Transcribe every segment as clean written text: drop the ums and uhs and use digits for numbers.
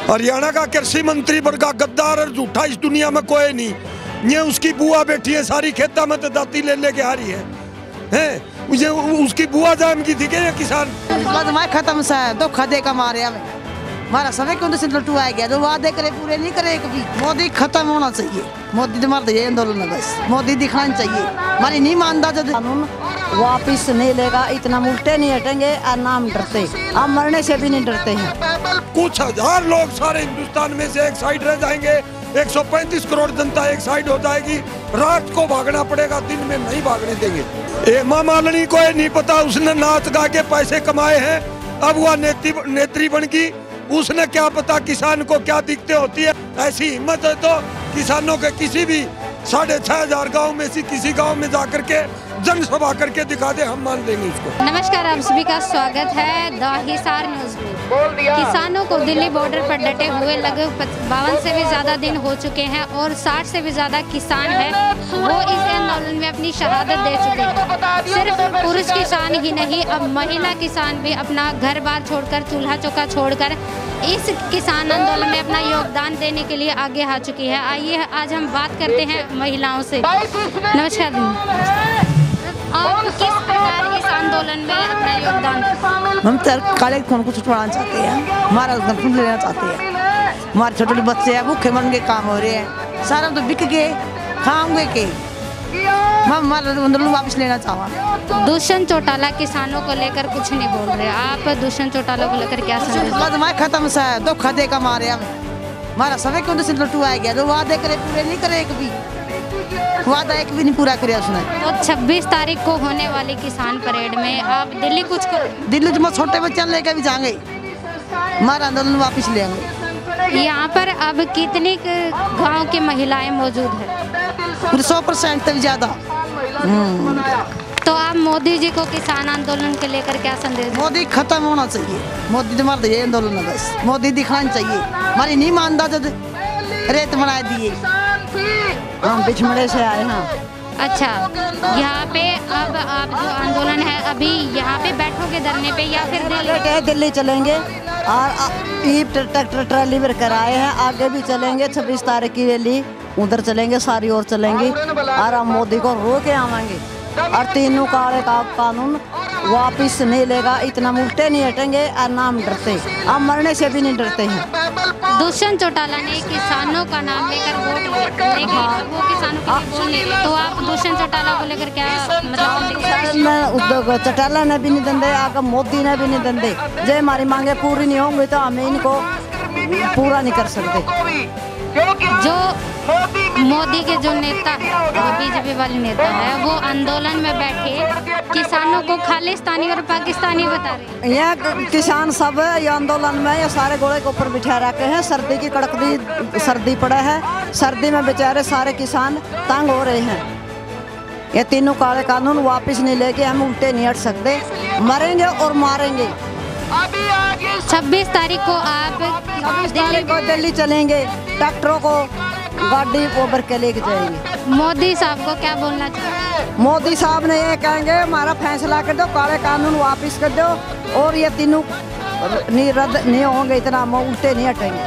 हरियाणा का कृषि मंत्री बड़का गद्दार और झूठा इस दुनिया में कोई नहीं। ये उसकी बुआ बैठी है सारी खेता में तो दाती ले लेके आ रही है मुझे उसकी बुआ जाम की थी क्या किसान खत्म सा है तो खदे का मारे हमारा समय क्यों से लट्टू आ गया जो वादे करे पूरे नहीं करे कभी। मोदी खत्म होना चाहिए। मोदी तो मर ये आंदोलन है बस मोदी दिखाना चाहिए। हमारी नहीं मानता जो कानून वापिस नहीं लेगा। इतना उल्टे नहीं हटेंगे और नाम डरते अब मरने से भी नहीं डरते हैं। कुछ हजार लोग सारे हिंदुस्तान में से एक साइड रह जाएंगे। 135 करोड़ जनता एक साइड हो जाएगी। रात को भागना पड़ेगा दिन में नहीं भागने देंगे। हेमा मालिनी को नहीं पता उसने नाच गा के पैसे कमाए हैं अब वह नेत्री बन गई। उसने क्या पता किसान को क्या दिक्कतें होती है। ऐसी हिम्मत है तो किसानों के किसी भी 6500 गांव में से किसी गांव में जाकर के जनसभा करके दिखा दे हम मान लेंगे उसको। नमस्कार, आप सभी का स्वागत है द हिसार न्यूज में। किसानों को दिल्ली बॉर्डर पर डटे हुए लगभग 52 से भी ज्यादा दिन हो चुके हैं और 60 से भी ज्यादा किसान हैं वो इस आंदोलन में अपनी शहादत दे चुके हैं। सिर्फ पुरुष किसान ही नहीं, अब महिला किसान भी अपना घर बार छोड़कर चूल्हा चौका छोड़कर इस किसान आंदोलन में अपना योगदान देने के लिए आगे आ चुकी है। आइए आज हम बात करते हैं महिलाओं से। नमस्कार, आप किस प्रकार इस आंदोलन में अपना योगदान? हम काले खून को छुटवाना चाहते हैं। हमारा खून लेना चाहते हैं। हमारे छोटे छोटे बच्चे हैं भूखे मरने के काम हो रहे हैं। सारा तो बिक के खाओगे के हम हमारा आंदोलन वापस लेना चाहवा। दुष्यंत चौटाला किसानों को लेकर कुछ नहीं बोल रहे। आप दुष्यंत चौटाला को लेकर क्या समझते? खत्म सा है तो खदे का मारे हमारा समय क्यों से लट्टू आ गया जो वादे करे पूरे नहीं करे कभी। वादा एक भी नहीं पूरा किया उसने। तो 26 तारीख को होने वाली किसान परेड में आप दिल्ली कुछ करो। दिल्ली में छोटे बच्चे लेकर भी जाएंगे। हमारा आंदोलन वापस लेंगे। यहाँ पर अब कितनी गांव की महिलाएं मौजूद है? 100% तक ज्यादा। तो आप मोदी जी को किसान आंदोलन के लेकर क्या संदेश? मोदी खत्म होना चाहिए। मोदी तो मर ये आंदोलन है बस मोदी दिखाना चाहिए। हमारी नहीं मानता जो रेत बना दिए। हम बिछमड़े से आए हैं। अच्छा, यहाँ पे अब आप जो आंदोलन है अभी यहाँ पे बैठोगे धरने पे या फिर दिल्ली चलेंगे और ट्रैक्टर ट्राली भर कर आए हैं। आगे भी चलेंगे 26 तारीख की रैली उधर चलेंगे सारी ओर चलेंगे और हम मोदी को रो के आवेंगे और तीनों काले का कानून वापिस नहीं लेगा। इतना उल्टे नहीं हटेंगे और नाम डरते अब मरने से भी नहीं डरते हैं। दुष्यंत चौटाला ने किसानों का नाम लेकर वोट लेके वो किसानों के लिए बोल नहीं रहे। तो आप दुष्यंत चौटाला को लेकर क्या मतलब? चौटाला ने भी नहीं दंदे आगे मोदी ने भी नहीं दंदे। जो हमारी मांगे पूरी नहीं होंगी तो हम इनको पूरा नहीं कर सकते। जो मोदी के जो नेता है वो बीजेपी वाले नेता है वो आंदोलन में बैठे किसानों को खालिस्तानी और पाकिस्तानी बता रहे हैं। यहाँ किसान सब ये आंदोलन में ये सारे घोड़े के ऊपर बिठा रखे हैं। सर्दी की कड़कती सर्दी पड़ा है। सर्दी में बेचारे सारे किसान तंग हो रहे हैं। ये तीनों काले कानून वापस नहीं लेके हम उल्टे नहीं हट सकते। मरेंगे और मारेंगे। 26 तारीख को आप दिल्ली चलेंगे। ट्रैक्टरों को गाड़ी ओवर के लेके जाएंगे। मोदी साहब को क्या बोलना चाहिए? मोदी साहब ने ये कहेंगे हमारा फैसला कर दो, काले कानून वापस कर दो और ये तीनों रद्द नहीं होंगे। इतना हम उल्टे नहीं हटेंगे।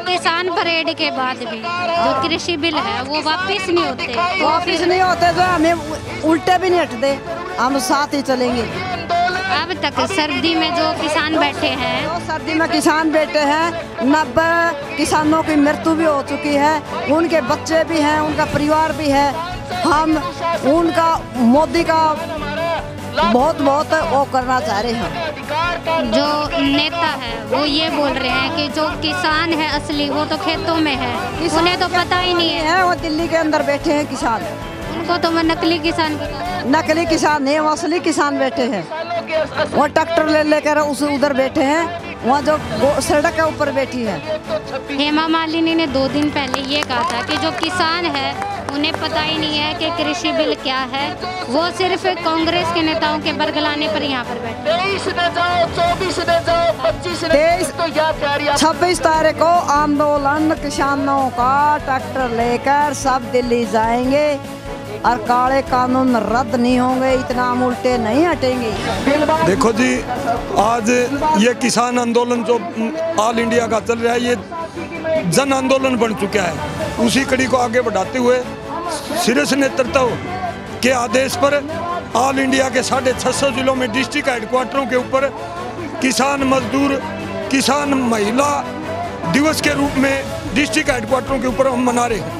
किसान परेड के बाद भी जो कृषि बिल है वो वापस नहीं होते। वापस नहीं होते तो हमें उल्टे भी नहीं हटते। हम साथ ही चलेंगे। अब तक सर्दी में जो किसान बैठे हैं सर्दी में किसान बैठे हैं 90 किसानों की मृत्यु भी हो चुकी है। उनके बच्चे भी हैं, उनका परिवार भी है। हम उनका मोदी का बहुत वो करना चाह रहे हैं। जो नेता है वो ये बोल रहे हैं कि जो किसान है असली वो तो खेतों में है, उन्हें तो पता ही नहीं है। वो दिल्ली के अंदर बैठे हैं किसान। उनको तो मैं नकली किसान नहीं वो असली किसान बैठे हैं। वो ट्रैक्टर ले लेकर उस उधर बैठे हैं। वहाँ जो सड़क के ऊपर बैठी है। हेमा मालिनी ने 2 दिन पहले ये कहा था कि जो किसान है उन्हें पता ही नहीं है कि कृषि बिल क्या है। वो सिर्फ कांग्रेस के नेताओं के बरगलाने पर यहाँ पर बैठे। 26 तारीख को आंदोलन किसानों का ट्रैक्टर लेकर सब दिल्ली जाएंगे और काले कानून रद्द नहीं होंगे। इतना हम उल्टे नहीं हटेंगे। देखो जी, आज ये किसान आंदोलन जो ऑल इंडिया का चल रहा है ये जन आंदोलन बन चुका है। उसी कड़ी को आगे बढ़ाते हुए शीर्ष नेतृत्व के आदेश पर ऑल इंडिया के 650 जिलों में डिस्ट्रिक्ट हेडक्वार्टरों के ऊपर किसान मजदूर किसान महिला दिवस के रूप में डिस्ट्रिक्ट हेडक्वार्टरों के ऊपर हम मना रहे हैं।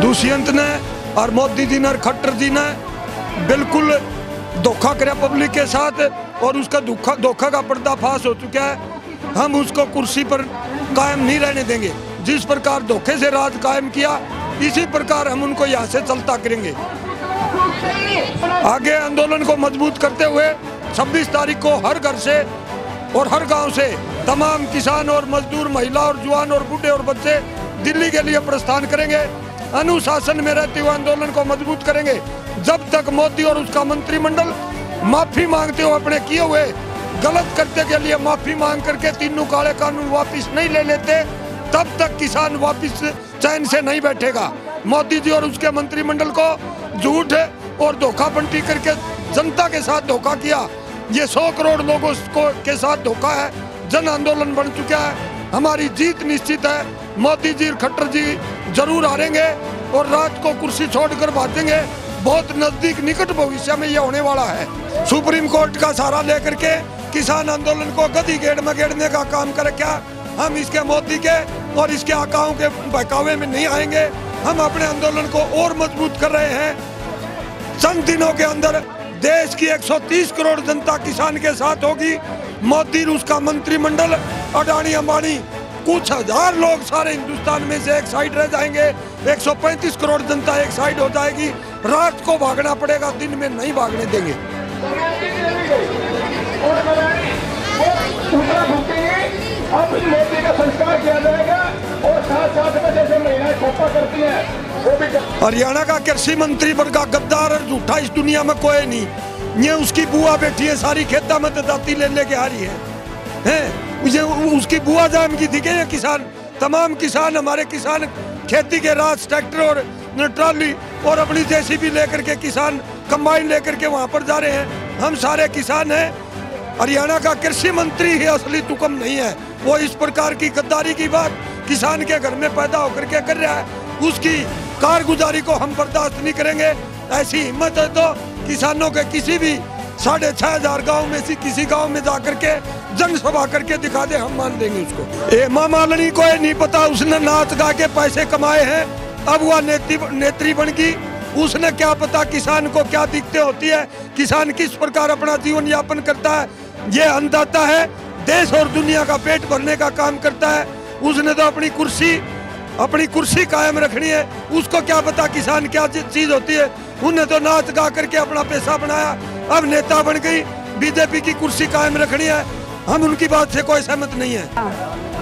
दुष्यंत ने और मोदी जी ने और खट्टर जी ने बिल्कुल धोखा किया पब्लिक के साथ और उसका धोखा का पर्दाफाश हो चुका है। हम उसको कुर्सी पर कायम नहीं रहने देंगे। जिस प्रकार धोखे से राज कायम किया इसी प्रकार हम उनको यहाँ से चलता करेंगे। आगे आंदोलन को मजबूत करते हुए 26 तारीख को हर घर से और हर गांव से तमाम किसान और मजदूर महिला और जवान और बूढ़े और बच्चे दिल्ली के लिए प्रस्थान करेंगे। अनुशासन में रहते हुए आंदोलन को मजबूत करेंगे जब तक मोदी और उसका मंत्रिमंडल माफी मांगते हुए अपने किए हुए गलत करते के लिए माफी मांग करके तीनों काले कानून वापिस नहीं ले लेते तब तक किसान वापिस चैन से नहीं बैठेगा। मोदी जी और उसके मंत्रिमंडल को झूठ और धोखाबंदी करके जनता के साथ धोखा किया। ये 100 करोड़ लोगों को के साथ धोखा है। जन आंदोलन बन चुका है। हमारी जीत निश्चित है। मोदी जी खट्टर जी जरूर हारेंगे और रात को कुर्सी छोड़कर भागेंगे। बहुत नजदीक निकट भविष्य में ये होने वाला है। सुप्रीम कोर्ट का सहारा लेकर के किसान आंदोलन को गदी गेड़ में गेड़ने का काम करे क्या? हम इसके मोदी के और इसके आकाओं के बहकावे में नहीं आएंगे। हम अपने आंदोलन को और मजबूत कर रहे हैं। चंद दिनों के अंदर देश की 130 करोड़ जनता किसान के साथ होगी। मोदी उसका मंत्रिमंडल अडानी अंबानी कुछ हजार लोग सारे हिंदुस्तान में से एक साइड रह जाएंगे। 135 करोड़ जनता एक साइड हो जाएगी। रात को भागना पड़ेगा, दिन में नहीं भागने देंगे। मोदी का संस्कार किया जाएगा और साथ में जैसे महिलाएं खोपा करती हैं वो भी। हरियाणा का कृषि मंत्री वर्गा गद्दार और झूठा इस दुनिया में कोई नहीं। ये उसकी बुआ बैठी है सारी खेता में दाती ले लेके आ रही है। मुझे उसकी बुआ जाम की थी कि किसान तमाम किसान हमारे किसान खेती के राज ट्रैक्टर और ट्रॉली और अपनी जेसीबी लेकर के किसान कंबाइन लेकर के वहाँ पर जा रहे हैं। हम सारे किसान हैं। हरियाणा का कृषि मंत्री ही असली तुकम नहीं है। वो इस प्रकार की गद्दारी की बात किसान के घर में पैदा होकर के कर रहा है। उसकी कारगुजारी को हम बर्दाश्त नहीं करेंगे। ऐसी हिम्मत है तो किसानों के किसी भी 6500 गाँव में से किसी गाँव में जाकर के जनसभा करके दिखा दे, हम मान देंगे उसको। हेमा मालिनी को नहीं पता, उसने नाच गा के पैसे कमाए हैं। अब वह नेत्री बन गई। उसने क्या पता किसान को क्या दिक्कतें होती है, किसान किस प्रकार अपना जीवन यापन करता है। ये अन्नदाता है, देश और दुनिया का पेट भरने का काम करता है। उसने तो अपनी कुर्सी कायम रखनी है। उसको क्या पता किसान क्या चीज होती है। उन्हें तो नाच गा करके अपना पैसा बनाया, अब नेता बन गई। बीजेपी की कुर्सी कायम रखनी है। हम उनकी बात से कोई सहमत नहीं है।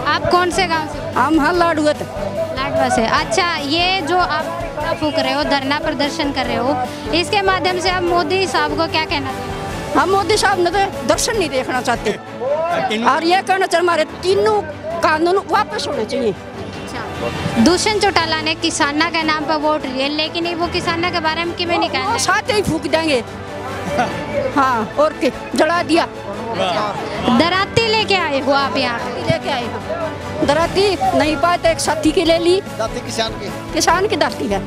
आप कौन से गांव से? हम लाडवा से। अच्छा, ये जो आप फूक रहे हो, धरना प्रदर्शन कर रहे हो, इसके माध्यम से आप मोदी साहब को क्या कहना चाहते? हम मोदी साहब ने तो दर्शन नहीं देखना चाहते और ये कहना चाहते हमारे तीनों कानून वापस होने चाहिए। दुष्यंत चौटाला ने किसाना के नाम पर वोट लिए, लेकिन वो किसाना के बारे में क्यों नहीं कहना? साथ ही फूक देंगे। हाँ, और के जला दिया। दराती लेके आए हो आप यहाँ? लेके आए हम दराती नहीं पाए तो एक साथी की ले ली। किसान की दाती है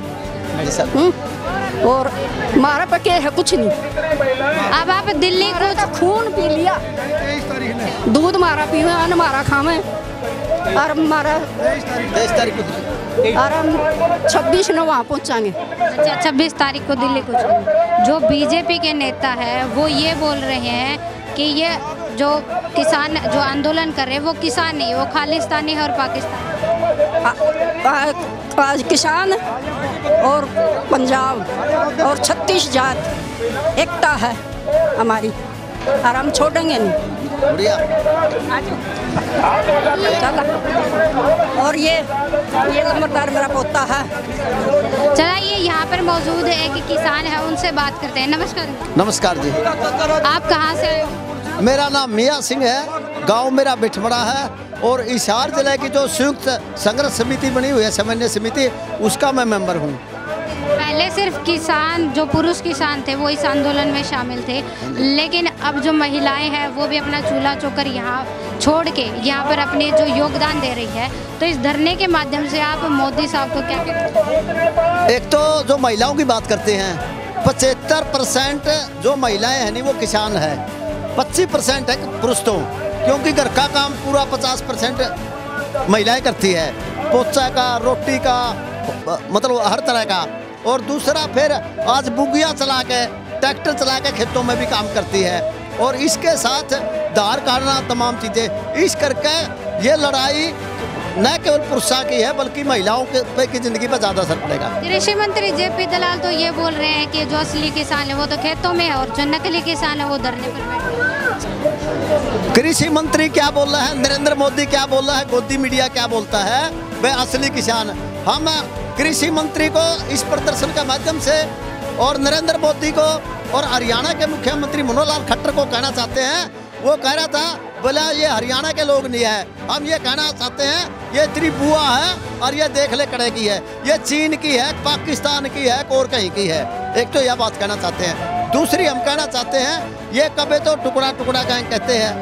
और मारा पके है कुछ नहीं। अब आप दिल्ली को तो खून पी लिया, दूध मारा पीवे, अन्न मारा खावे और मारा 23 तारीख को और हम 26 ने वहाँ पहुँचाएंगे। अच्छा, 26 तारीख को दिल्ली को। जो बीजेपी के नेता है वो ये बोल रहे हैं कि ये जो किसान जो आंदोलन कर रहे हैं वो किसान नहीं, वो खालिस्तानी है और पाकिस्तानी। किसान और पंजाब और 36 जात एकता है हमारी और हम छोड़ेंगे नहीं। और ये नंबरदार मेरा पोता है। चलिए, यहाँ पर मौजूद एक किसान है, उनसे बात करते हैं। नमस्कार। नमस्कार जी। आप कहाँ से आए? मेरा नाम मियाँ सिंह है, गांव मेरा बिठमड़ा है और हिसार जिले की जो संयुक्त संघर्ष समिति बनी हुई है, समन्वय समिति, उसका मैं मेंबर हूँ। पहले सिर्फ किसान, जो पुरुष किसान थे वो इस आंदोलन में शामिल थे, लेकिन अब जो महिलाएं हैं वो भी अपना चूल्हा चौकर यहाँ छोड़ के यहाँ पर अपने जो योगदान दे रही है। तो इस धरने के माध्यम से आप मोदी साहब को क्या कहते हैं? एक तो जो महिलाओं की बात करते हैं, 75% जो महिलाएं हैं नहीं वो किसान है, 25% है पुरुष, तो क्योंकि घर का काम पूरा 50% महिलाएं करती है, पोछा का, रोटी का, मतलब हर तरह का। और दूसरा फिर आज बुगियाँ चला के, ट्रैक्टर चला के खेतों में भी काम करती है, और इसके साथ धार काटना, तमाम चीज़ें। इस करके ये लड़ाई न केवल पुरुषों की है बल्कि महिलाओं के की जिंदगी पर ज़्यादा असर पड़ेगा। कृषि मंत्री जेपी दलाल तो ये बोल रहे हैं कि जो असली किसान है वो तो खेतों में है और जो नकली किसान है वो धरने पर बैठे हैं। कृषि मंत्री क्या बोल रहा है, नरेंद्र मोदी क्या बोल रहा है, गोदी मीडिया क्या बोलता है, वह असली किसान। हम कृषि मंत्री को इस प्रदर्शन के माध्यम से और नरेंद्र मोदी को और हरियाणा के मुख्यमंत्री मनोहर लाल खट्टर को कहना चाहते हैं, वो कह रहा था बोला ये हरियाणा के लोग नहीं है, हम ये कहना चाहते हैं ये तेरी बुआ है और ये देख ले कड़े की है, ये चीन की है, पाकिस्तान की है, और कहीं की है। एक तो यह बात कहना चाहते हैं। दूसरी हम कहना चाहते हैं ये कभी तो टुकड़ा टुकड़ा गैंग कहते हैं,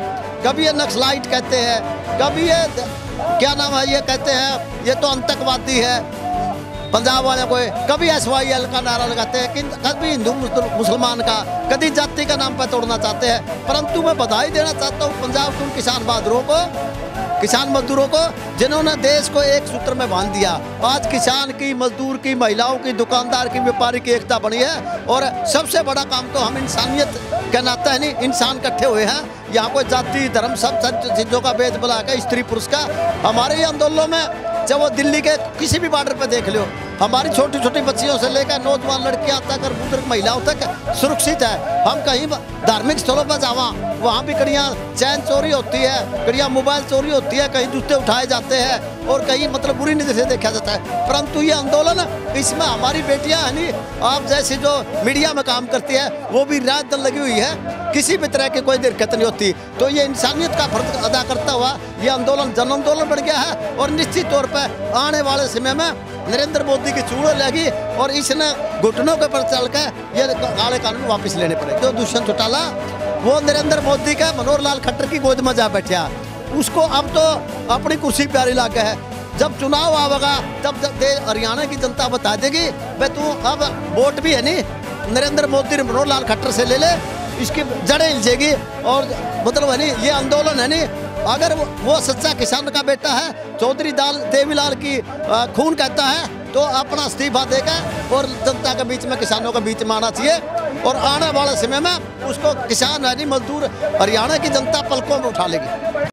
कभी ये नक्सलाइट कहते हैं, कभी ये क्या नाम है ये कहते हैं ये तो आतंकवादी है पंजाब वाले को, कभी SYL का नारा लगाते हैं, कभी हिंदू मुसलमान का, कभी जाति का नाम पर तोड़ना चाहते हैं। परंतु मैं बधाई देना चाहता हूँ पंजाब के उन किसान बहादुरों को, किसान मजदूरों को, जिन्होंने देश को एक सूत्र में बांध दिया। आज किसान की, मजदूर की, महिलाओं की, दुकानदार की, व्यापारी की एकता बनी है। और सबसे बड़ा काम तो हम इंसानियत के नाते है नहीं, इंसान इकट्ठे हुए हैं। यहाँ कोई जाति धर्म सब चीज़ों का भेद बुला के, स्त्री पुरुष का। हमारे ये आंदोलनों में जब वो दिल्ली के किसी भी बॉर्डर पर देख लो, हमारी छोटी छोटी बच्चियों से लेकर नौजवान लड़कियां तक और बुजुर्ग महिलाओं तक सुरक्षित है। हम कहीं धार्मिक स्थलों पर जावा, वहाँ भी कड़ियाँ चैन चोरी होती है, कड़ियाँ मोबाइल चोरी होती है, कहीं जूते उठाए जाते हैं और कहीं मतलब बुरी नज़र से देखा जाता है। परंतु ये आंदोलन, इसमें हमारी बेटियाँ है नहीं, आप जैसी जो मीडिया में काम करती है वो भी रात दिन लगी हुई है, किसी भी तरह की कोई दिक्कत नहीं होती। तो ये इंसानियत का फर्ज अदा करता हुआ ये आंदोलन जन आंदोलन बन गया है। और निश्चित तौर पर आने वाले समय में नरेंद्र मोदी की चूड़ लगी और इसने घुटनों के पर चल के ये काले कानून वापस लेने पड़े। जो दुष्यंत चौटाला वो नरेंद्र मोदी का मनोहर लाल खट्टर की गोद में जा बैठा, उसको अब तो अपनी कुर्सी प्यारी लाग है। जब चुनाव आवेगा तब हरियाणा की जनता बता देगी भाई तू अब वोट भी है नहीं, नरेंद्र मोदी मनोहर लाल खट्टर से ले ले, इसकी जड़ें हिलजेगी। और मतलब है नहीं, ये आंदोलन है नहीं, अगर वो सच्चा किसान का बेटा है, चौधरी देवीलाल की खून कहता है, तो अपना इस्तीफा देकर और जनता के बीच में, किसानों के बीच में आना चाहिए। और आने वाले समय में उसको किसान है नहीं, मजदूर हरियाणा की जनता पलकों में उठा लेगी।